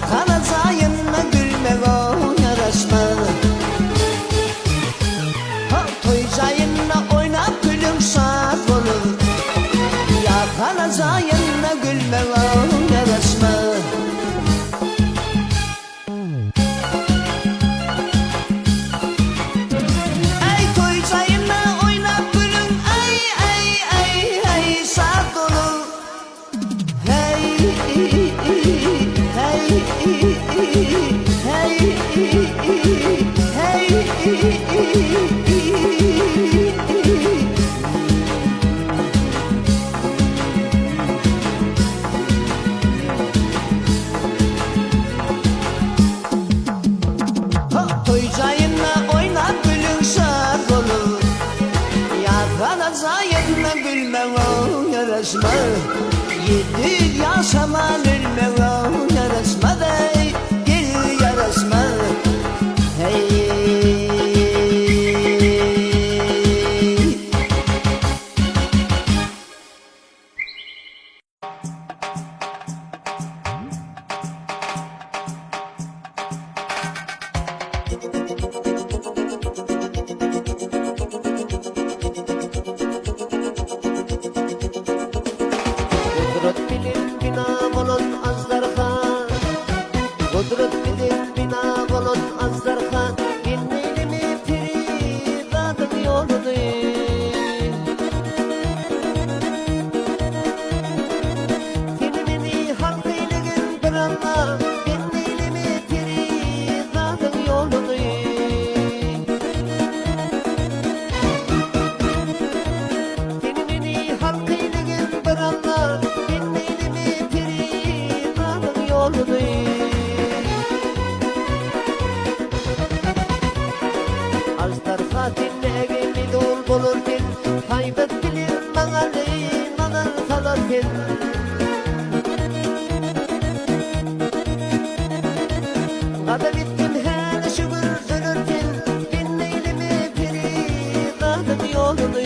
kalacağına gülmek o yarışma. Toyacağına oynap gülüm saat olur. Ya kalacağına gülmek o yarışma. Toyacağına oynap gülün şad olur. Ya kalacağına gülmek o yarışma. Yedi yaşaman ölmek o yarışma dey. Gel yarışma. Hey. Kudret bilir bina bolot azdarha. Kudret bilir bina bolot azdarha. Bilmeylimi firidadım yolunu. Filmini halkıylıgın bir anla. Bilmeylimi firidadım yolunu. Filmini halkıylıgın bir anla. Azdarha dinleyeni dol bulurken kaybet bilir bana kalarken. Kadar bittim her şükür ölürken dinleylimi firidadım yolunu.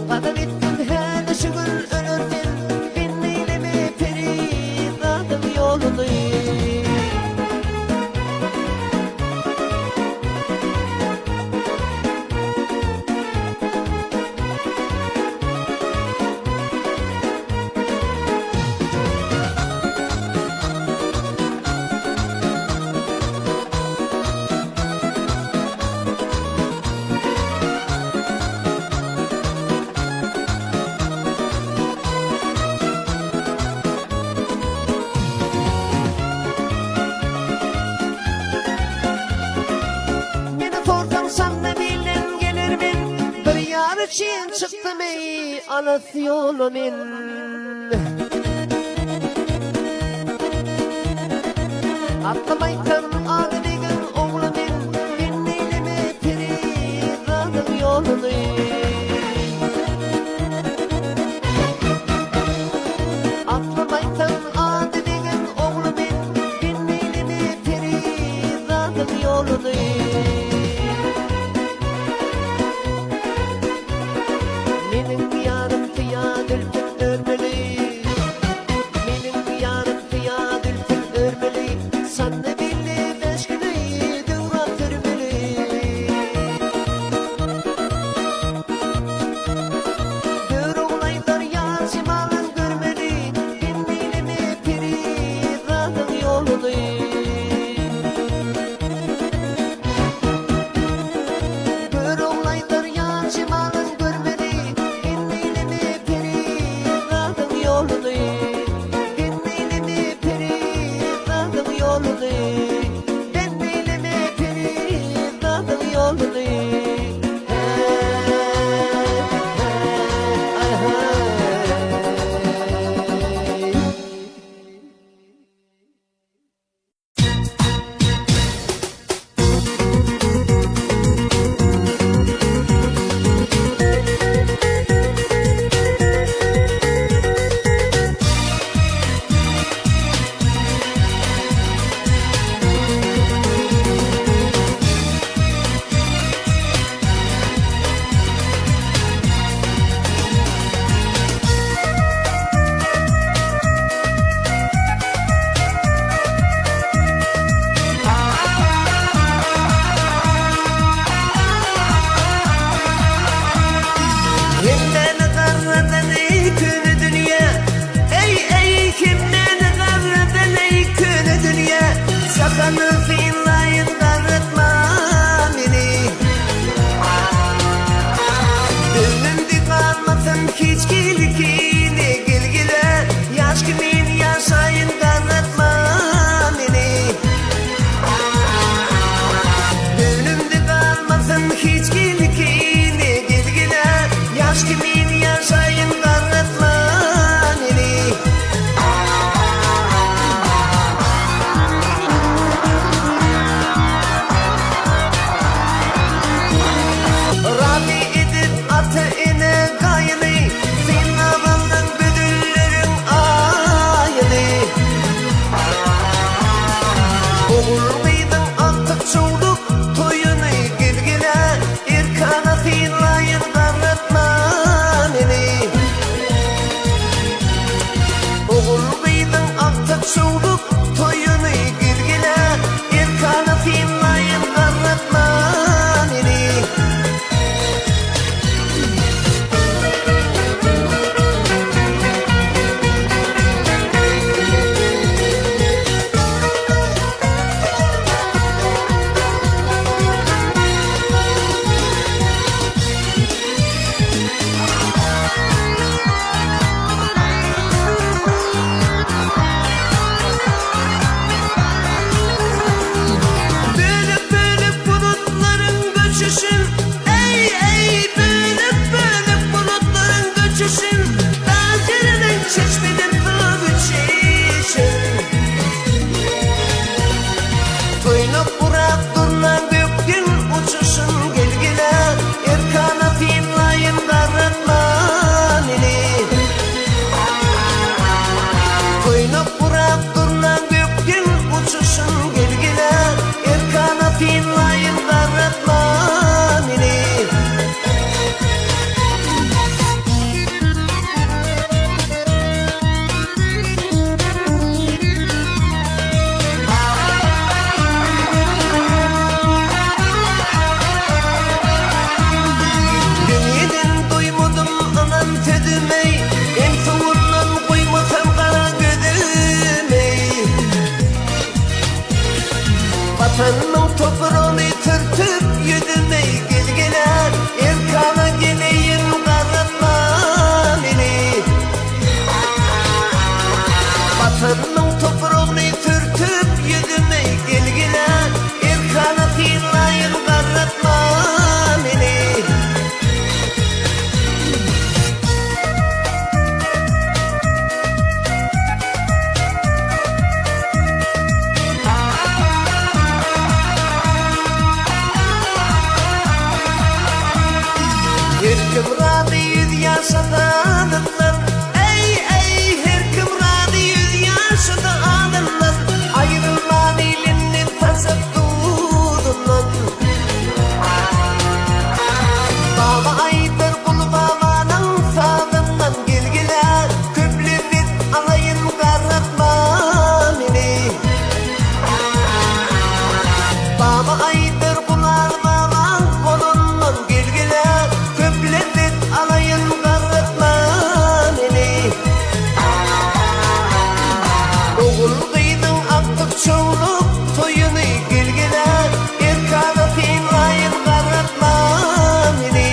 Kadar bittim her şükür ölürken dinleylimi firidadım yolunu. için çıktım ey alas yolumin. Atlamaytan ağrıdığın oğlumin. Dinleyleme perizadım yolunu. Atlamaytan ağrıdığın oğlumin. Dinleyleme perizadım yolunu. çeşmeden su içişim. Toyunup Burak durnan göktün uçuşun gelgile, Erkana finlayın karatman ili. Toyunup Burak durnan göktün uçuşun gelgile, Erkana finlayın karatman ili. Dünyadan duymadım anan tedimey, en soğurdan koymasam kara gödümey. Vatanın toprağını tırtıp yüdümey, gelgeler Erkana geleyim karatmam ili. Vatanın toprağını tırtıp yüdümey, gelgeler Erkana finlayın karatmam ili. Her kim radıyız yaşadı anılar, ey ey her kim radıyız yaşadı anılar. Ayrılman elinin tasıp dudundan. Baba aydır bul babanın sağlığından, gelgiler köplü bir alayın karatman ili. Baba aydır bular baban kolundan, gelgiler köplü bir alayın karatman ili. Oğul kıydın aktık çoğuluk toyunu, gelgiler Erkana finlayın karatman ili.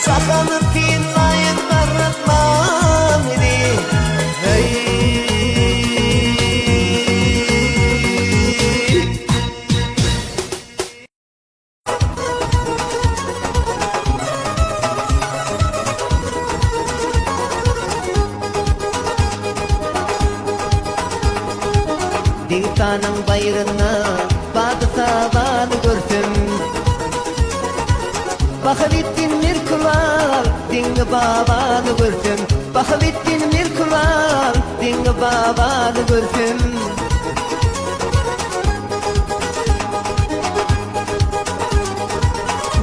Sakanı finlayın karatman ili. Hey. Dağının bayrına bağdı tavanı gördüm. Bakıvettin bir kulal dinle babanı gördüm. Bakıvettin bir kulal dinle babanı gördüm.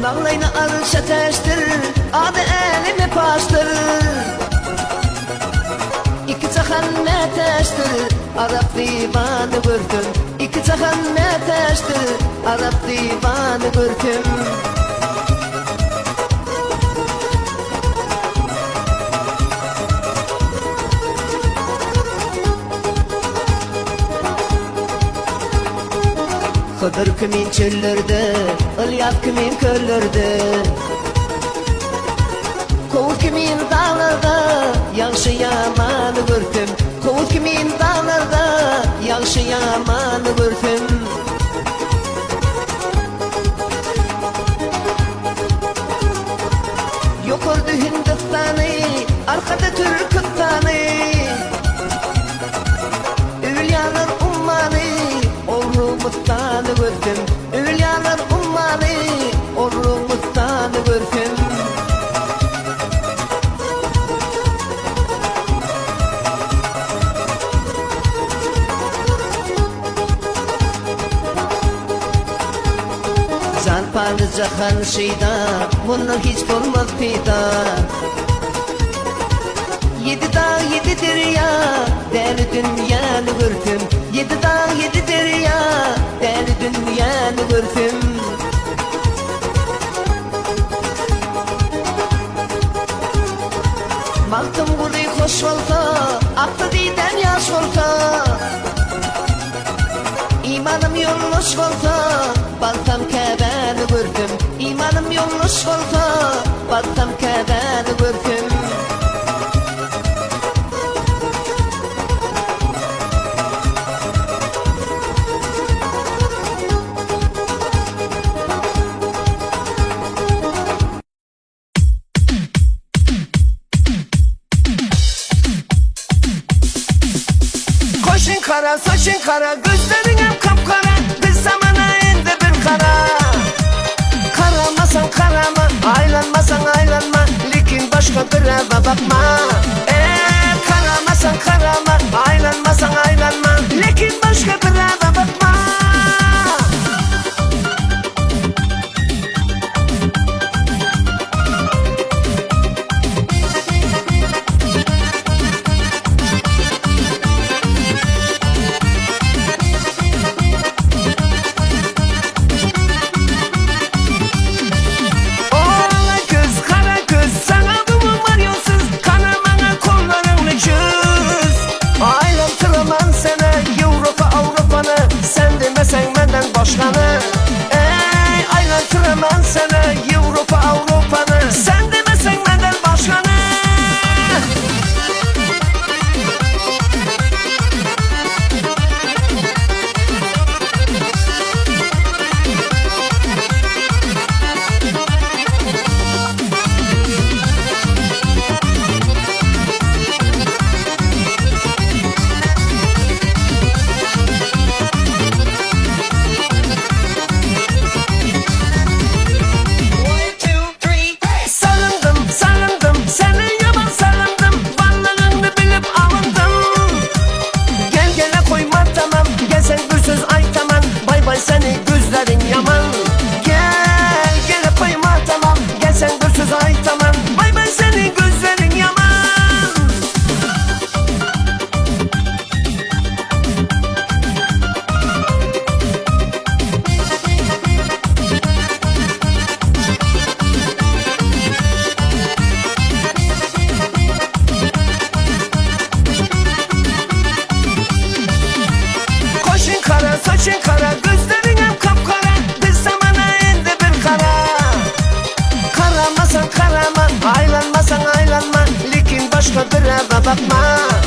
Nallayını arış ateştir, adı elime pastır. İki çakan ateştir, Arap divanı gördüm. İki çakan ateştir, Arap divanı gördüm. Hıdır kimin çöllerde, ılyat kimin köllerde. Kovul kimin dağlarda, yağışı yamanı gördüm. Kovul kimin dağlarda, yağışı yamanı gördüm. Yokurdu Hindistan'ı, arkada Türkistan'ı. Ülyalar ummanı, Orhumustan'ı gördüm. Ülyalar ummanı, Orhumustan'ı gördüm. Zanpanı cahan şeyda, bunlar hiç olmaz peyda. Yedi dağ yedi derya, değerli dünyanı gördüm. Yedi dağ yedi derya, değerli dünyanı gördüm. Maltım burayı hoş olsa, aklı diden yaş olsa. İmanım yolluş olsa, baltam kebeni gördüm. İmanım yolluş olsa, baltam kebeni gördüm. kara, saçın kara, gözlerin hep kapkara. Biz zamana indi bir kara. Karamasan karama, aylanmasan aylanma, lekin başka bir eve bakma. Karamasan karama, aylanmasan aylanma, lekin başka bir eve bakma. Başkanı aylantıramam sana Avrupa Avrupa'nı. Sen demesen benden başkanı. Seni gözlerin yaman. Gel gel koyma tamam. Gel sen gözsüz ay tamam. Bay bay seni gözlerin yaman. Koşun kara, saçın kara, gözlerin hep kapkara. Biz zamana indi bir kara. Karamasan karama, aylanmasan aylanma, lekin başka bir eve bakma.